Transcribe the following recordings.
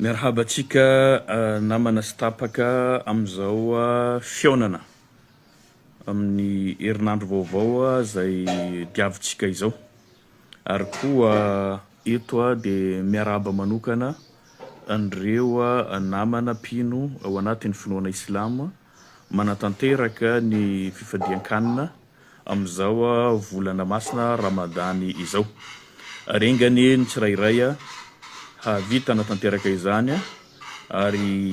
Merhaba antsika namana sy tapaka amin'izao fiaonana amin'ny herinandro vaovao izay diavintsika izao. Ary koa eto dia miarahaba manokana an'ireo namana mpino ao anatin'ny finoana Islama manatanteraka ny fifadian-kanina amin'izao volana masina Ramadany izao. Arengany ny tsirairay havita natanteraka izany ary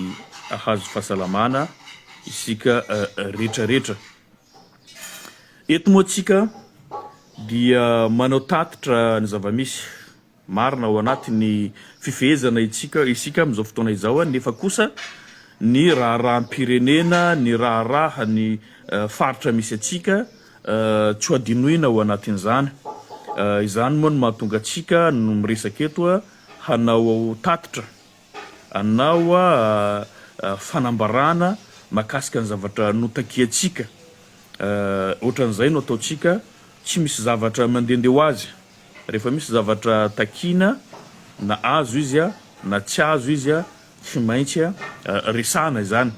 ahazo fahasalamana isika rehetrarehetra. Eto moa tsika dia manao tatitra ny zavamisy marina ao anatin'ny fifehezana isika amin'izao fotoana izao, nefa kosa ny raharaham-pirenena, ny raharaha ny faritra misy atsika tsy adinoina ao anatin'izany. Izany moa no mahatonga atsika no miresaka eto hanao tatitra, hanao fanambarana makasika ny zavatra notakiantsika. Ohatran'izay no ataontsika, tsy misy zavatra mandehandeha ho azy. Rehefa misy zavatra takiana na azo izy na tsy azo izy tsy maintsy resana izany.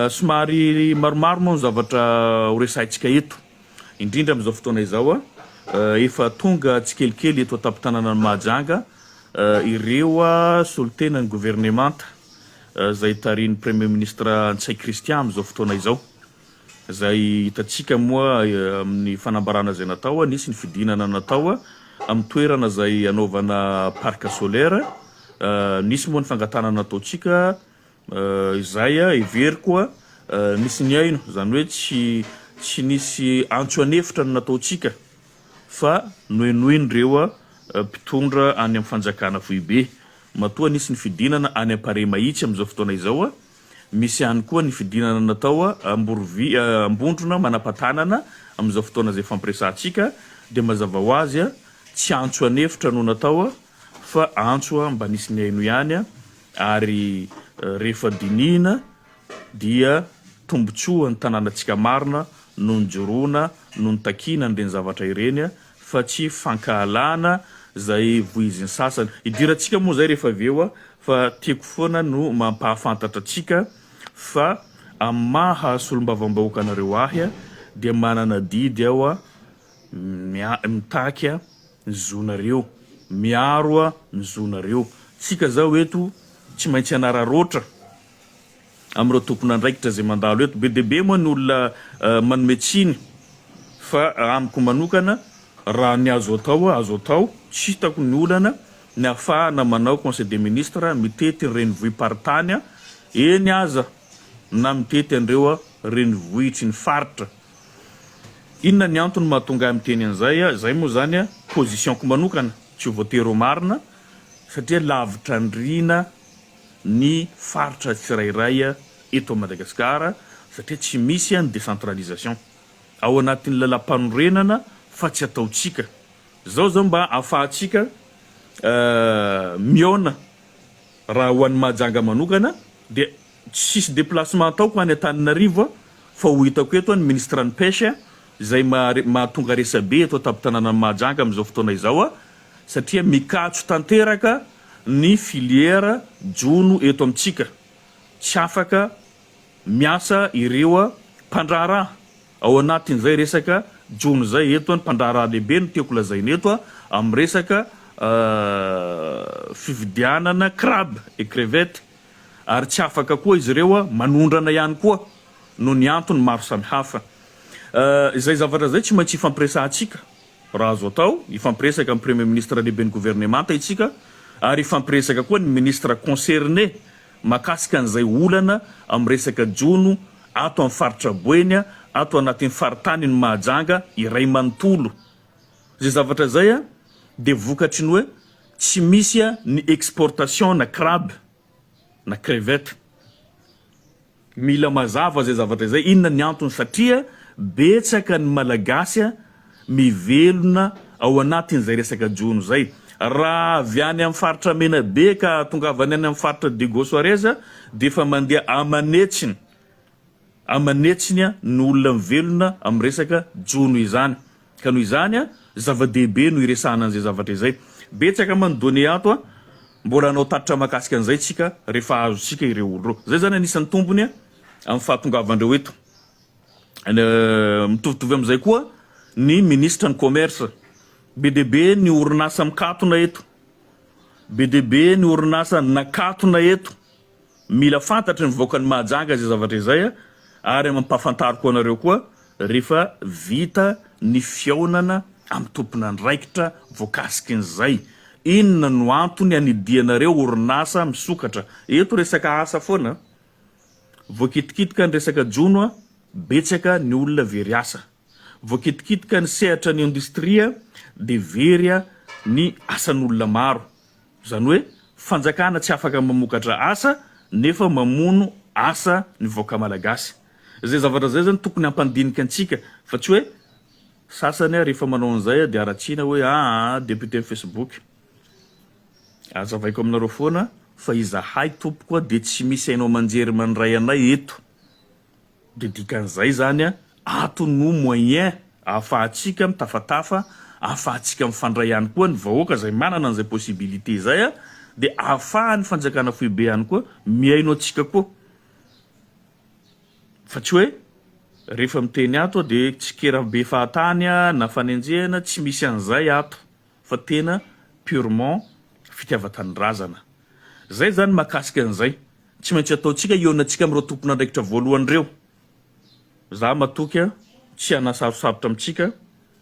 Somary maromaro moa ny zavatra ho resahintsika eto, indrindra amin'izao fotoana izao efa tonga tsikelikely eto an-tampon-tanàna Mahajanga ireo solotenan'ny gouvernemanta izay tarihin'ny premier ministre Ntsay Christian amin'izao fotoana izao. Izay hitantsika moa amin'ny fanambarana izay natao, nisy ny fidinana natao amin'ny toerana izay anaovana parc solaire, nisy moa ny fangatanana nataontsika izay everiko nisy ny aino, izany hoe tsy nisy antso anefitra no nataontsika fa noenoen'ireo mpitondra any amin'ny fanjakana foibe. Matoa nisy ny fidinana any am-pare mahitsy amin'izao fotoana izao, misy ihany koa ny fidinana natao ambondrona manam-patanana amin'izao fotoana izay fampiresantsika. Dia mazava ho azy tsy antso anefitra no natao fa antso mba nisy ny aino ihany, ary rehefa dinihina dia tombontsoa ny tanànantsika marina no njoroana no nitakiana an'ireny zavatra ireny, fa tsy fankahalana izay voiziny sasany. Idirantsika moa zay rehefa avy eo fa tiako foana no mampahafantatra atsika fa amin'ny maha solombavam-bahoaka anareo ahy dia manana didy aho mitaky ny zonareo, miaro ny zonareo. Tsika zao eto tsy maintsy anararoatra amin'ireo tompon'andraikitra izay mandalo eto. Be dia be moa ny olona manome tsiny, fa amiko manokana raha ny azo atao, tsy hitako ny olana ny ahafahana manao conseil des ministres mitety ny renivohim-paritany eny aza na mitety an'ireo renivohitry ny faritra. Inona ny antony mahatonga miteny an'izay? Zay moa zany positionko manokana, tsy voatery ho marina, satria lavitra andriana ny faritra tsirairay eto Madagasikara, satria tsy misy ny décentralisation ao anatin'ny lalam-panorenana fa tsy ataontsika. Zao mba ahafahantsika miona raha ho an'ny Mahajanga manokana dia tsisy déplacement ataoko any Antananarivo fa ho hitako eto ny ministre ny pêche izay mahatonga resabe eto an-tampon-tanàna Mahajanga amin'izao fotoana izao, satria mikatso tanteraka ny filière jono eto amintsika. Tsy afaka miasa ireo mpandraharaha ao anatin'izay resaka jono zay eto. Ny mpandraharaha lehibe no tiako lazaina eto amin'ny resaka fividianana crabe et crevette, ary tsy afaka koa izy ireo manondrana ihany koa no ny antony maro samihafa. Izay zavatra zay tsy maintsy ifampiresantsika raha azo atao, ifampiresaka amin'ny premier ministre lehibe ny gouvernemanta itsika, ary ifampiresaka koa ny ministre concerné makasika an'izay olana amin'ny resaka jono ato amin'ny faritra Boeny, ato anatin'ny faritany ny Mahajanga iray manontolo. Zay zavatra zay dia vokatry ny hoe tsy misy ny exportation na crabe na crevette. Mila mazava zay zavatra zay. Inona ny antony? Satria betsaka ny malagasy mivelona ao anatin'izay resaka jono zay. Raha avy any amin'ny faritra Menabe ka tongavany any amin'ny faritra Digo-Soarez dia efa mandeha amanetsiny ny olona mivelona amin'ny resaka jono izany. Ka noho izany zava-dehibe no iresahana an'izay zavatra izay. Betsaka man donné ato mbola anao tatitra makasika an'izay tsika rehefa azontsika ireo olo reo. Zay zany anisan'ny tombony amin'ny fahatongavandreo eto. Mitovitovy amin'izay koa ny ministra ny commerce, be dia be ny orinasa mikatona eto, be dia be ny orinasa nakatona eto. Mila fantatry ny voaka ny Mahajanga zay zavatra izay ary mampahafantariko anareo koa rehefa vita ny fiaonana amin'ny tompona andraikitra voakasiky an'izay. Inona no antony anidianareo orinasa misokatra? Eto resaka asa foana. Voakitikitika ny resaka jono betsaka ny olona very asa. Voakitikitika ny sehatra ny industria dia very ny asan'olona maro. Zany hoe fanjakana tsy afaka mamokatra asa nefa mamono asa ny voaka malagasy. Zay zavatra zay zany tokony hampandinika antsika fa tsy hoe sasany rehefa manao an'izay dia aratsiana hoe député Facebook. Azavaiko aminareo foana fa izahay tompoko dia tsy misy hainao manjery mandray anay eto. Dia dikan'izay zany ato no moyen ahafahantsika mitafatafa, ahafahantsika mifandray ihany koa ny vahoaka zay manana an'izay possibilité zay dia ahafahan'ny fanjakana foibe ihany koa miaino antsika koa. Fa tsy hoe rehefa miteny ato dia tsy kera be fahatany na fanenjehana, tsy misy an'izay ato fa tena purement fitiavan-tanindrazana. Zay zany mahakasika an'izay tsy maintsy ataontsika ionantsika amin'ireo tompona andraikitra voalohany ireo. Za matoky tsy hanasarosarotra amintsika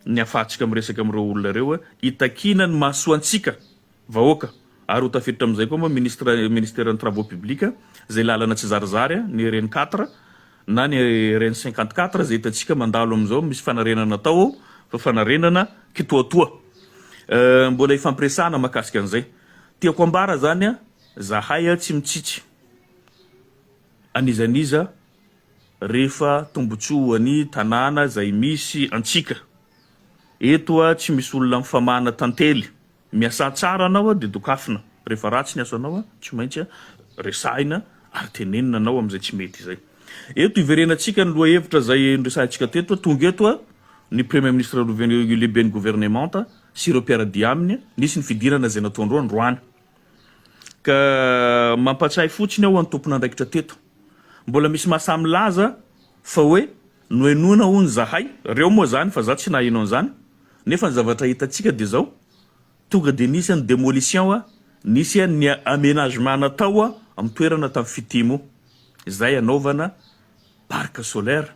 ny ahafahantsika miresaka amin'ireo olona ireo hitakina ny mahasoantsika vahoaka. Ary ho tafiditra amin'izay koa moa ministère ny travaux publics zay lalana tsy zarizary ny RN 4 na ny RN 54 zay hitantsika mandalo amin'izao misy fanarenana tao fa fanarenana kitoatoa. Mbola ifampiresahana mahakasika an'izay. Tiako ambara zany zahay tsy mitsitsy anizaniza rehefa tombotsoan'ny tanàna zay misy antsika. Eto tsy misy olona mifamana tantely. Miasa tsara anao dia dokafina. Rehefa ratsy ny asanao tsy maintsy resahina ary tenenina anao amin'izay tsy mety izay. Eto iverenantsika ny lohahevitra zay nresahantsika teto tonga eto ny premier ministre lehibe ny gouvernemanta sy ireo mpiaradia aminy nisy ny fidinana zay nataondreo androany. Ka mampatsiahy fotsiny aho ny andraikitra teto. Mbola misy mahasamy laza fa hoe noenona hono zahay, reo moa zany fa za tsy nahino an'izany. Nefa ny zavatra hitantsika dia zao tonga dia nisy ny démolition nisy ny aménagement natao amin'ny toerana tamin'ny fitimo. Izay anaovana parc solaire.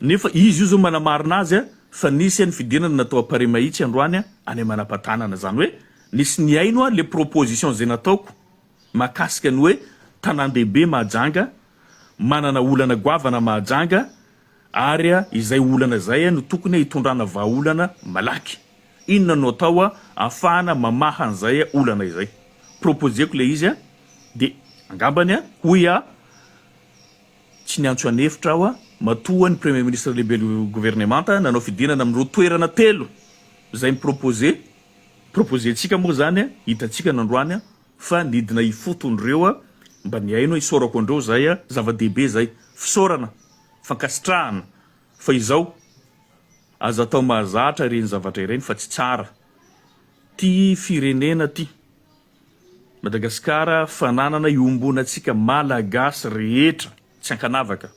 Nefa izy io zao manamarina azy fa nisy ny fidinana natao a Paris mahitsy androany any manam-patanana. Zany hoe nisy ny aino les propositions zay nataoko mahakasika ny hoe tanan-dehibe Mahajanga manana olana goavana Mahajanga ary izay olana zay no tokony hitondrana vahaolana malaky. Inona no atao ahafahana mamaha an'izay olana izay. Proposeko le izy dia angambany hoy tsy niantso anefitra aho matoa ny premier ministre lehibe gouvernemanta nanao fidinana amin'ireo toerana telo zay proposentsika moa zany hitantsika nandroany fa nidina ifotondreo mba niaino isorako andreo zay zava-dehibe zay fisorana fankasitrahana fa izao aza atao mahazatra ireny zavatra ireny fa tsy tsara. Ty firenena ty Madagasikara fananana iombonantsika malagasy rehetra tsy ankanavaka.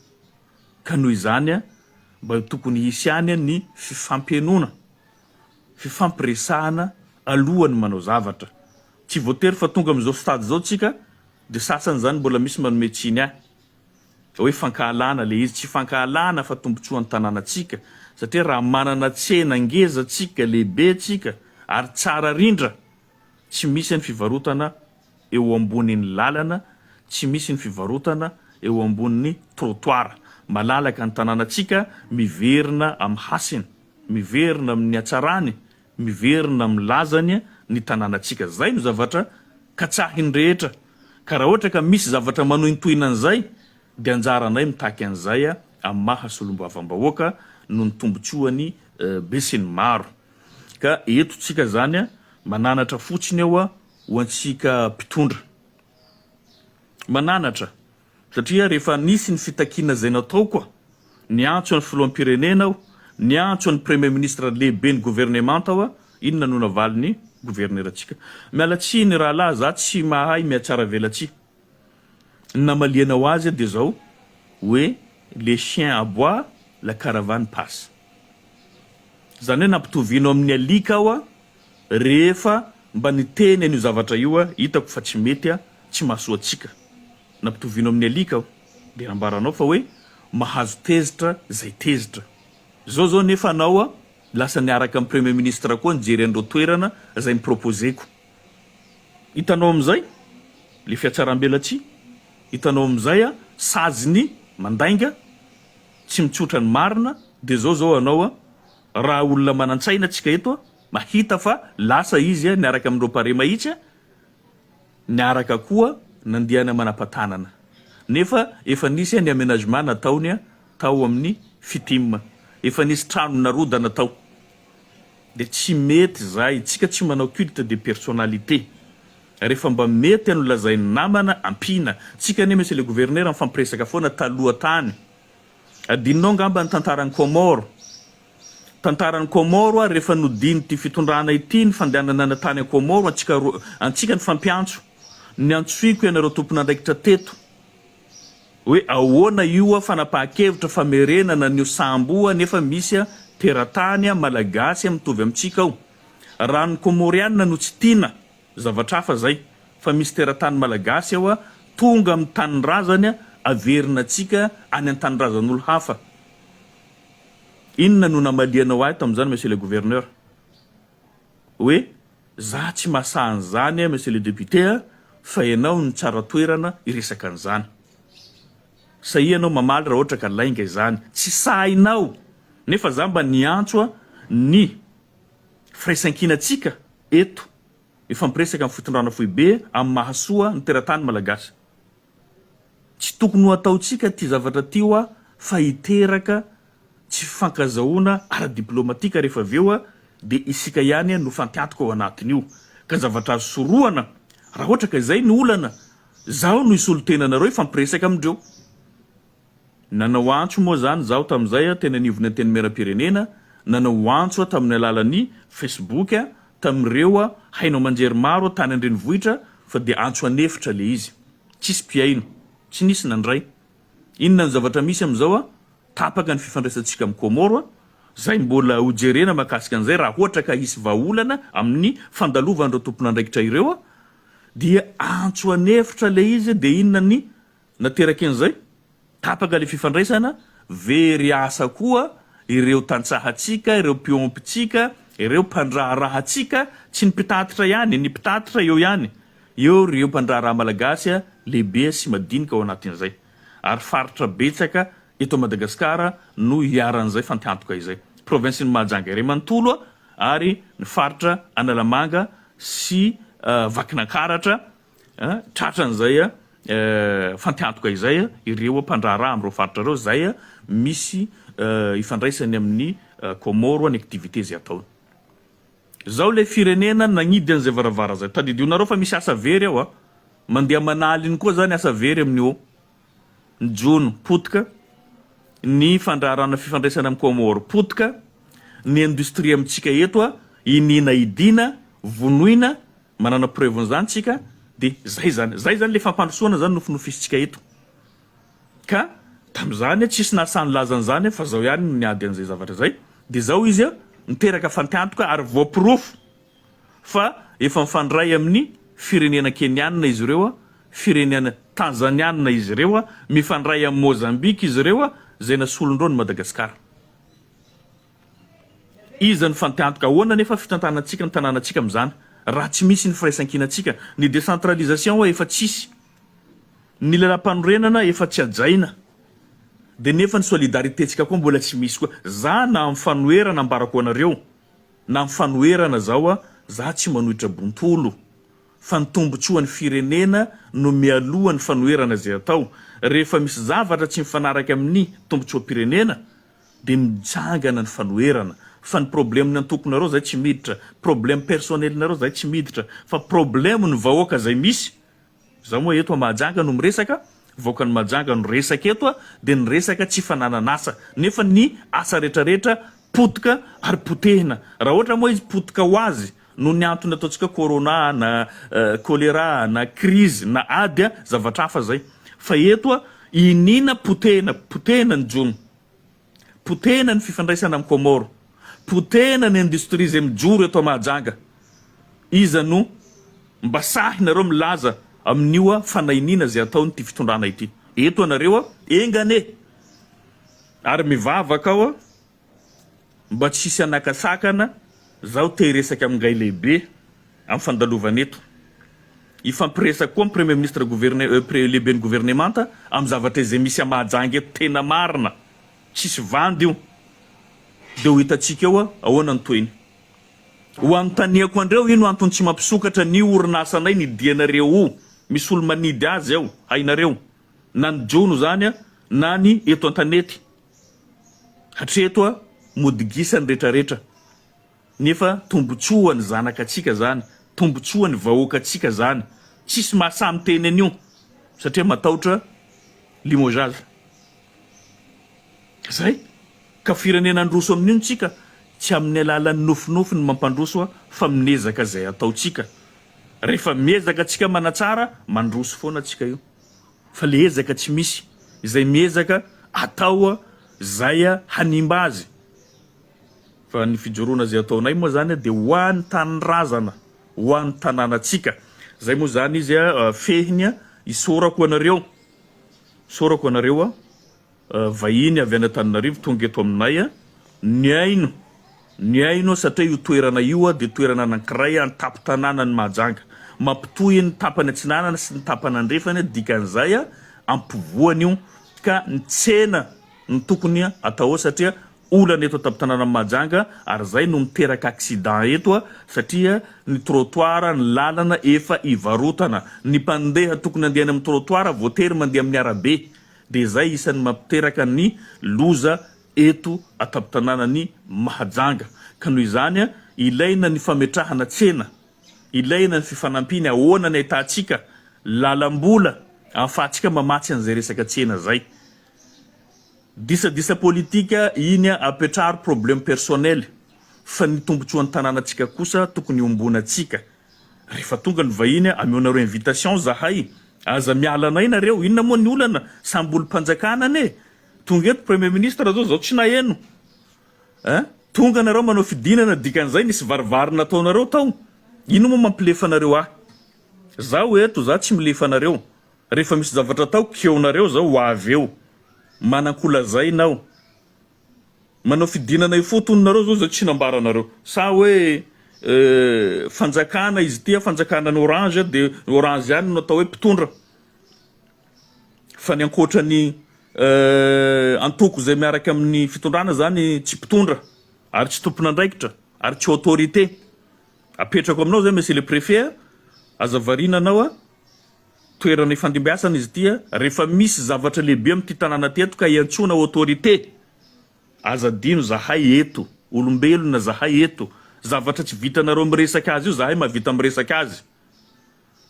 Ka noho izany mba tokony hisy any ny fifampienona, fifampiresahana alohan'ny manao zavatra. Tsy voatery fa tonga amin'izao stade zao tsika dia sasany zany mbola misy manome tsiny hoe fankahalana le izy. Tsy fankahalana fa tombotsoan'ny tanànatsika satria raha manana tsena ngeza tsika lehibe tsika ary tsara rindra tsy misy ny fivarotana eo ambonin'ny lalana, tsy misy ny fivarotana eo ambonin'ny trottoir. Malalaka ny tanànatsika miverina amin'ny hasiny, miverina amin'ny hatsarany, miverina amin'ny lazany ny tanànatsika. Zay no zavatra katsahiny rehetra. Ka raha ohatra ka misy zavatra manohintohina an'izay dia anjaranay mitaky an'izay amin'ny mahasolombavam-bahoaka no ny tombotsoany be sy ny maro. Ka eto tsika zany mananatra fotsiny eo ho antsika mpitondra. Mananatra satria rehefa nisy ny fitakiana zay nataoko niantso ny filoham-pirenena aho, niantso ny premier ministre lehibe ny gouvernemanta aho, inona no navaliny gouverneur atsika. Miala tsiny rahalahy, za tsy mahay miatsara velatsy. Namaliana ho azy dia zao hoe les chiens aboient, la caravane passe. Zany hoe nampitovianao amin'ny alika aho rehefa mba niteny an'io zavatra io hitako fa tsy mety tsy mahasoa atsika. Nampitovianao amin'ny alika aho dia nambaranao fa hoe mahazo tezitra zay tezitra. Zao nefa anao lasa niaraka amin'ny premier ministre koa nijery an'ireo toerana zay miproposeko. Hitanao amin'izay le fiatsaram-belatsy, hitanao amin'izay saziny mandainga, tsy mitsotra ny marina. Dia zao anao raha olona manan-tsaina atsika eto mahita fa lasa izy niaraka amin'ireo pare mahitsy, niaraka koa nandihana manam-patanana. Nefa efa nisy ny aménagement nataony tao amin'ny fitim, efa nisy trano narodana tao. Dia tsy mety zay, tsika tsy manao culte de personnalité. Rehefa mba mety no lazainy namana ampina. Tsika ne monsieur le gouverneur mifampiresaka foana taloha tany. Adinonao ngamba ny tantaran'ny Comore. Tantaran'ny Comore rehefa nodiny ty fitondrana ity ny fandehanana tany Comore antsika ny fampiantso. Ny antsoiko ianareo tompon'andraikitra teto. Hoe ahoana io fanapahan-kevitra famerenana ny sambo nefa misy teratany malagasy mitovy amintsika ao. Raha ny Comoriana no tsy tiana zavatra hafa zay, fa misy teratany malagasy ao tonga amin'ny tanin-drazany averina atsika any an-tanin-drazan'olo hafa. Inona no namalianao ahy tamin'izany monsieur le gouverneur? Hoe za tsy mahasahan' zany monsieur le député, fa ianao ny tsara toerana iresaka an'izany. Sa ianao mamaly raha ohatra ka lainga izany, tsy sahinao. Nefa za mba niantso ny firaisan-kinatsika eto ifampiresaka amin'ny fitondrana foibe amin'ny mahasoa ny teratany malagasy. Tsy tokony ho ataontsika ty zavatra ty fa hiteraka tsy fankazahoana ara-diplomatika rehefa aveo dia isika ihany no fantiantoko ao anatin'io. Ka zavatra azo soroana raha ohatra ka izay ny olana, zaho no isolo-tenanareo ifampiresaka amindreo. Nanao antso moa zany zaho tamin'izay tena nivony teny meram-pirenena, nanao antso tamin'ny alalan'ny Facebook tamin'ireo hainao manjery maro tany an-drenivohitra, fa dia antso anefitra le izy. Tsisy piaino, tsy nisy nandray. Inona ny zavatra misy amin'izao tapaka ny fifandraisantsika amin'ny Comore, zay mbola hojerena mahakasika an'izay raha ohatra ka hisy vahaolana amin'ny fandalovan'ireo tompon'andraikitra ireo, dia antso anefitra le izy. Dia inona ny nateraka an'izay? Tapaka le fifandraisana, very asa koa ireo tantsahatsika, ireo mpiompitsika, ireo mpandraharahatsika, tsy ny mpitatitra ihany, ny mpitatitra eo ihany. Eo ireo mpandraharaha malagasy lehibe sy madinika ao anatin'izay. Ary faritra betsaka eto Madagasikara no hiaran'izay fantiantoka izay. Province-ny Mahajanga iray manontolo ary ny faritra Analamanga sy Vakinankaratra tratran'izay fantiantoka izay ireo mpandraharaha amin'ireo faritra ireo zay misy ifandraisany amin'ny Comore ny activité zay ataony. Zao le firenena nagnidy an'izay varavara zay. Tadidionareo fa misy asa very ao mandeha manaliny koa zany asa very amin'io. Ny jono potika, ny fandraharana fifandraisana amin'ny Comore potika, ny industrie amintsika eto inina idina, vonoina, manana preuve zany tsika. Dia zay zany le fampandrosoana zany nofinofisitsika eto. Ka tamin'izany tsisy nasany lazan'izany fa zao ihany no niady an'izay zavatra zay. Dia zao izy niteraka fantiantoka ary voapirofo fa efa mifandray amin'ny firenena kenianina izy ireo, firenena tanzanianina izy ireo, mifandray amin'ny Mozambique izy ireo, zay nasolondreo ny Madagasikara. Izy ny fantiantoka ahoana nefa fitantanantsika ny tanànantsika amin'izany raha tsy misy ny firaisan-kinatsika. Ny décentralisation efa tsisy, ny lalam-panorenana efa tsy ajaina, dia nefa ny solidarité-tsika koa mbola tsy misy koa. Za na amin'ny fanoherana ambarako anareo, na amin'ny fanoherana zao za tsy manohitra bontolo, fa ny tombotsoan'ny firenena no mialoha ny fanoherana zay atao. Rehefa misy zavatra tsy mifanaraka amin'ny tombotsoam-pirenena dia mitsangana ny fanoherana. Fa ny problème ny antokonareo zay tsy miditra, problème personnelnareo zay tsy miditra, fa problème ny vahoaka zay misy. Zaho moa eto Mahajanga no miresaka, vahoaka ny Mahajanga no resaka eto dia ny resaka tsy fananan'asa, nefa ny asa rehetrarehetra potika ary potehina. Raha ohatra moa izy potika ho azy no ny antony ataontsika corona na choléra na crise na ady zavatra hafa zay fa eto inina potena ny jono potena ny fifandraisana amin'ny Komoro potena ny industrie zay mijoro eto Mahajanga iza no mba sahinareo milaza amin'io fanainina zay ataony ty fitondrana ity eto anareo engane ary mivavaka ao mba tsisy anakasakana zao te resaka amingay lehibe amin'ny fandalovana eto ifampiresaka koa premier ministre lehibe ny gouvernemanta amin'ny zavatra izay misy Mahajanga eto tena marina tsisy vandy io dia ho hitantsika eo ahoana ny toeny ho anontaniako andreo ino antony tsy mampisokatra ny orinasanay ny dianareo misy olo manidy azy ao hainareo na ny jono zany na ny eto an-tanety hatreto modigisa ny rehetrarehetra nefa tombotsoa ny zanakatsika zany tombotsoa ny vahoakatsika zany tsisy mahasamy teny an'io satria matahotra limogeage zay ka firenena androso amin'io tsika tsy amin'ny alalan'ny nofinofy ny mampandroso fa minezaka zay ataotsika rehefa miezaka tsika manatsara mandroso foana tsika io fa le ezaka tsy misy izay miezaka atao zay hanimba azy fa ny fijoroana zay ataonay moa zany dia ho an'ny tanindrazana ho an'ny tanànatsika zay moa zany izy fehiny isorako anareo vahiny avy any Antananarivo tonga eto aminay ny aino satria io toerana io dia toerana anankiray an-tapo tanàna ny Mahajanga mampitohy ny tapany atsinanana sy ny tapany andrefany dikan'izay ampivoany io ka ny tsena ny tokony atao satria olana eto tapo-tanàna ny Mahajanga ary zay no miteraka accident eto satria ny trottoir ny lalana efa ivarotana ny mpandeha tokony andehany amin'ny trottoir voatery mandeha amin'ny arabe dia zay isan'ny mampiteraka ny loza eto atapo-tanàna ny Mahajanga ka noho izany ilaina ny fametrahana tsena ilaina ny fifanampiana ahoana ny ahitantsika lalam-bola ahafahantsika mamatsy an'izay resaka tsena zay disadisa politika iny apetrahary problème personnel fa ny tombotsoan'ny tanànatsika kosa tokony ombonantsika rehefa tonga ny vahiny ameonareo invitation zahay aza miala anay nareo inona moa ny olana samby olo-mpanjakana ane tonga eto premier ministre zao tsy naheno tonga nareo manao fidinana dikan'izay nisy varivarina ataonareo tao ino moa mampilefa nareo zaho eto za tsy milefa nareo rehefa misy zavatra tao keonareo zao ho avy eo manankola zay nao manao fidinana ifotonareo zao zao tsy nambaranareo sa hoe fanjakana izy tia fanjakana ny orange dia orange ihany no atao hoe mpitondra fa ny ankoatrany antoko zay miaraka amin'ny fitondrana zany tsy mpitondra ary tsy tompona andraikitra ary tsy autorité apetrako aminao zay monsieur le préfet azavariana anao toerana ifandimbiasana izy tia rehefa misy zavatra lehibe amin'ity tanàna teto ka iantsona autorité azadino zahay eto olombelona zahay eto zavatra tsy vitanareo miresaka azy io zahay mavita miresaka azy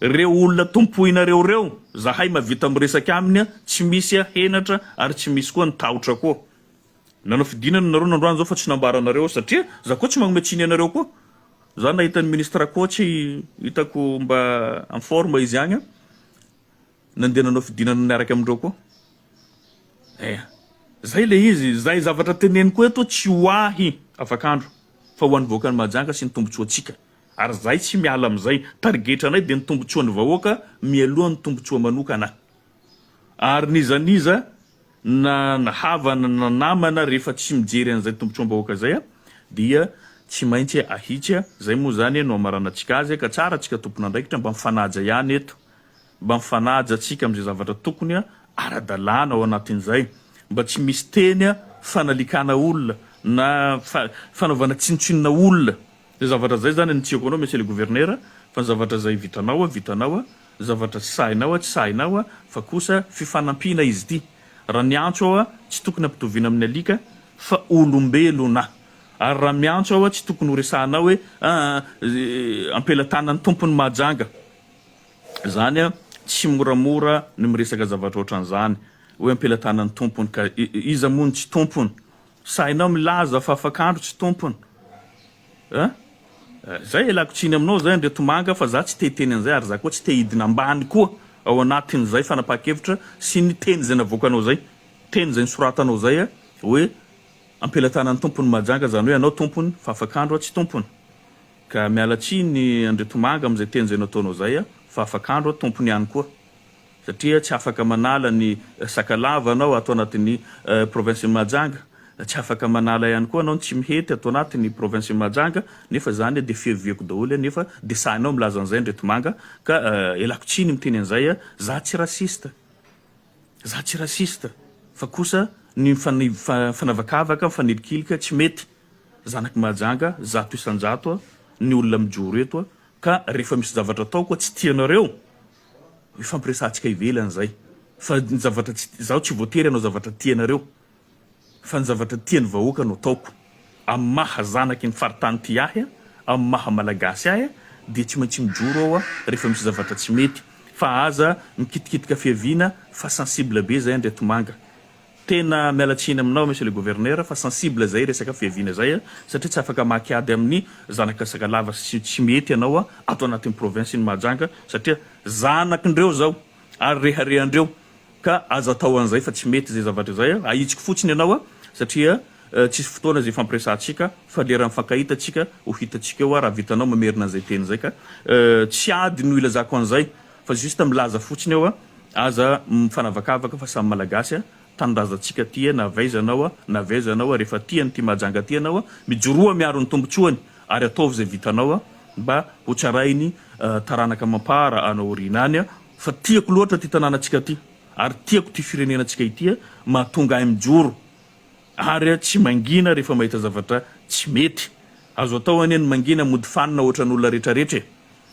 reo olona tompoinareo reo zahay mavita miresaka aminy tsy misy henatra ary tsy misy koa ny tahotra koa nanao fidinana nareo nandroany zao fa tsy nambaranareo satria za koa tsy magnometsiny anareo koa za nahita ny ministre coach hitako mba en forme izy agny nandeha nanao fidinana niaraka amindreo koa zay le izy zay zavatra teneny koa eto tsy hoahy afakandro fa ho an'ny vahoaka ny Mahajanga sy ny tombotsoantsika ary zay tsy miala am'izay targetra anay dia ny tombotsoan'ny vahoaka mialohan'ny tombotsoa manokana ary nizaniza na havana na namana rehefa tsy mijery an'izay tombotsoam-bahoaka zay dia tsy maintsy ahitsy zay moa zany no amaranantsika azy ka tsara tsika tompon'andraikitra mba mifanaja ihany eto mba mifanaja atsika am'izay zavatra tokony ara-dalàna ao anatin'izay mba tsy misy teny fanalikana olona na fanaovana tsinotsinona olona zay zavatra zay zany nitsiko anao monsieur le gouverneur fa ny zavatra zay vitanao zavatra tsy sahinao tsy sahinao fa kosa fifanampiana izy ity raha miantso ao tsy tokony ampitoviana amin'ny alika fa olombelona ary raha miantso ao tsy tokony ho resahanao hoe ampelatana ny tompony Mahajanga zany tsy moramora ny miresaka zavatra ohatran'izany hoe ampelatana ny tompony ka iza moa tsy tompony sahinao milaza fa afakandro tsy tompony Zay alako tsiny aminao zay Andrea Tomanga fa za tsy te-teny an'izay ary za koa tsy te hidina ambany koa ao anatin'izay fanapakevitra sy ny teny zay navoakanao zay. Teny zay nisoratanao zay hoe ampelantanan'ny tompony majanga zany hoe anao tompony fa afak'andro tsy tompony. Ka miala tsiny Andrea Tomanga amin'izay teny zay nataonao zay fa afak'andro tompony ihany koa. Satria tsy afaka manala ny sakalava anao ato anatin'ny province Mahajanga. Tsy afaka manala ihany koa anao tsy mihety ato anatin'ny province Mahajanga nefa zany dia fiheviako daholo nefa dia sahinao milaza an'izay Andrea Tomanga ka elako tsiny miteny an'izay za tsy rasista. Za tsy rasista fa kosa ny fanavakavaka mifanelikilika tsy mety. Zanaky Mahajanga zato isan-jato ny olona mijoro eto ka rehefa misy zavatra ataoko tsy tianareo ifampiresantsika ivelany zay. Fa ny zavatra zaho tsy voatery anao zavatra tianareo. Fa ny zavatra tian'ny vahoaka no ataoko. Amin'ny maha zanaky ny faritany ty ahy, amin'ny maha malagasy ahy dia tsy maintsy mijoro ao rehefa misy zavatra tsy mety. Fa aza mikitikitika fiaviana fa sensible be zay Andrea Tomanga. Tena miala tsiny aminao monsieur le gouverneur fa sensible zay resaka fiaviana zay satria tsy afaka makiady amin'ny zanaka sakalava tsy mety anao ato anatin'ny province ny Mahajanga satria zanakindreo zao ary reharehandreo ka aza atao an'izay fa tsy mety zay zavatra zay ahitsiko fotsiny ianao satria tsisy fotoana zay fampiresantsika fa lera mifankahitatsika ho hitatsika eo raha vitanao mamerina an'izay teny zay ka tsy ady no ilazako an'izay fa juste milaza fotsiny eo aza mifanavakavaka fa samy malagasy tanindrazantsika ty navaizanao rehefa tiany ty Mahajanga ty anao mijoroa miaro ny tombotsoany ary ataovy zay vitanao mba ho tsarainy taranaka mampara anao rinany fa tiako loatra ty tanànatsika ty ary tiako ty firenenantsika ity mahatonga ahy mijoro ary tsy mangina rehefa mahita zavatra tsy mety. Azo atao any ny mangina mody fanina ohatra n'olona rehetrarehetra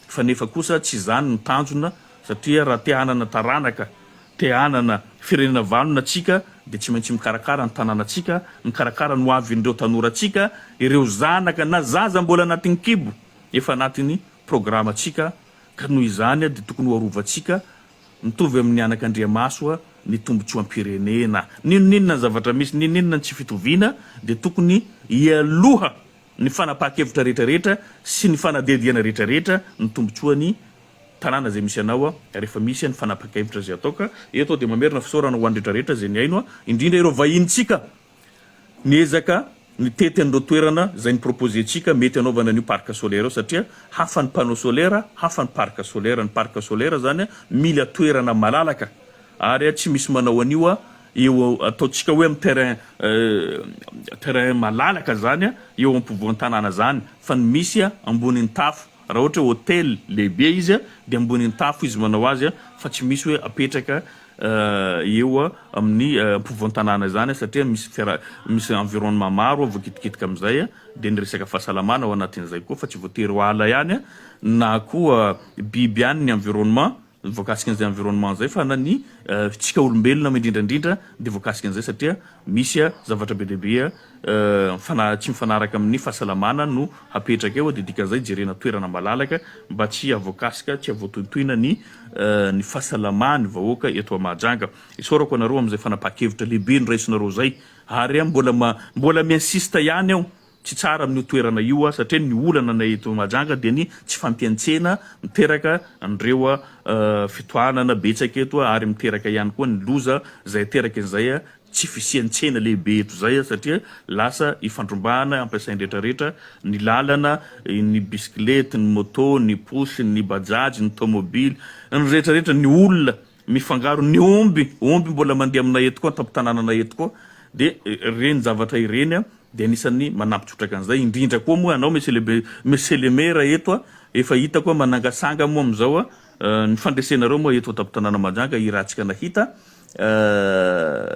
fa nefa kosa tsy zany ny tanjona satria raha te hanana taranaka te hanana firenena valona tsika dia tsy maintsy mikarakara ny tanànatsika mikarakara ny hoavin'ireo tanoratsika ireo zanaka na zaza mbola anatin'ny kibo efa anatin'ny programatsika ka noho izany dia tokony ho arovantsika mitovy amin'ny anak'Andriamaso ny tombotsoam-pirenena ninonina ny zavatra misy ninonina ny tsy fitoviana dia tokony ialoha ny fanapakevitra rehetrarehetra sy ny fanadediana rehetrarehetra ny tombotsoany tanàna zay misy anao rehefa misy ny fanapakevitra zay atao ka eto dia mamerina fisaorana ho andrehetrarehetra zay ny aino indrindra ireo vahintsika niezaka ny tety an'ireo toerana zay ny proposentsika mety anaovana an'io parc solaire satria hafa ny panneau solaire hafa ny parc solaire zany mila toerana malalaka ary tsy misy manao an'io eo ataotsika hoe amin'ny terrain malalaka zany eo ampovoan tanàna zany fa ny misy ambonin'ny tafo raha ohatra hôtel lehibe izy dia ambonin'ny tafo izy manao azy fa tsy misy hoe apetraka eo amin'ny ampovoan tanàna zany satria misy environnement maro voakitikitika amin'izay dia ny resaka fahasalamana ao anatin'izay koa fa tsy voatery ho ala ihany na koa biby ihany ny environnement voakasika an'izay environnement zay fa na ny tsika olombelona indrindrandrindra dia voakasika an'izay satria misy zavatra be lehibe tsy mifanaraka amin'ny fahasalamana no hapetraka eo dia dikan'izay jerena toerana malalaka mba tsy avoakasika tsy avoatohitohina ny fahasalamany vahoaka eto Mahajanga. Isaorako anareo amin'izay fanapakevitra lehibe ny raisonareo zay ary mbola miinsista ihany ao tsy tsara amin'ny toerana io satria ny olana na eto Mahajanga dia ny tsy fampiantsena miteraka andreo fitohanana betsaka eto ary miteraka ihany koa ny loza zay teraka an'izay tsy fisiantsena lehibe eto zay satria lasa ifandrombahana ampiasainy rehetrarehetra ny lalana ny bisikilety ny moto ny posy ny bajaj ny tomobily ny rehetrarehetra ny olona mifangaro ny omby mbola mandeha aminay eto koa tampitanànana eto koa dia reny zavatra ireny dia anisany manampitsotraka an'izay indrindra koa moa anao monsieur le maire eto efa hita koa manangasanga moa amin'izao ny fandresenareo moa eto tampitanàna Mahajanga irahantsika nahita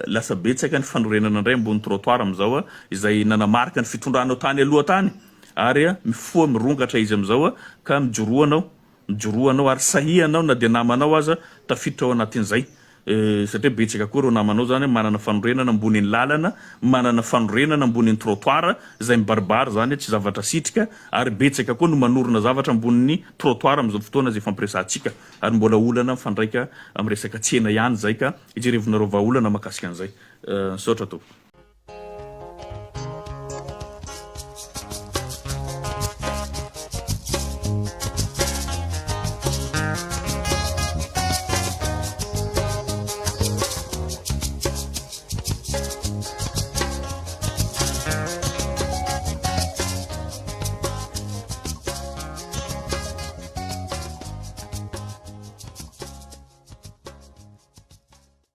lasa betsaka ny fanorenana indray ambony trottoir amin'izao izay nanamarika ny fitondranao tany aloha tany ary mifoa mirongatra izy amin'izao ka mijoroanao ary sahianao na dia namanao aza tafiditra ao anatin'izay satria betsaka koa ireo namanao zany manana fanorenana ambonin'ny lalana manana fanorenana ambonin'ny trottoir zay mibaribary zany tsy zavatra sitrika ary betsaka koa no manorona zavatra ambonin'ny trottoir amin'izao fotoana zay fampiresantsika ary mbola olana mifandraika amin'ny resaka tsena ihany zay ka ijerevinareo vahaolana mahakasika an'izay saotra to.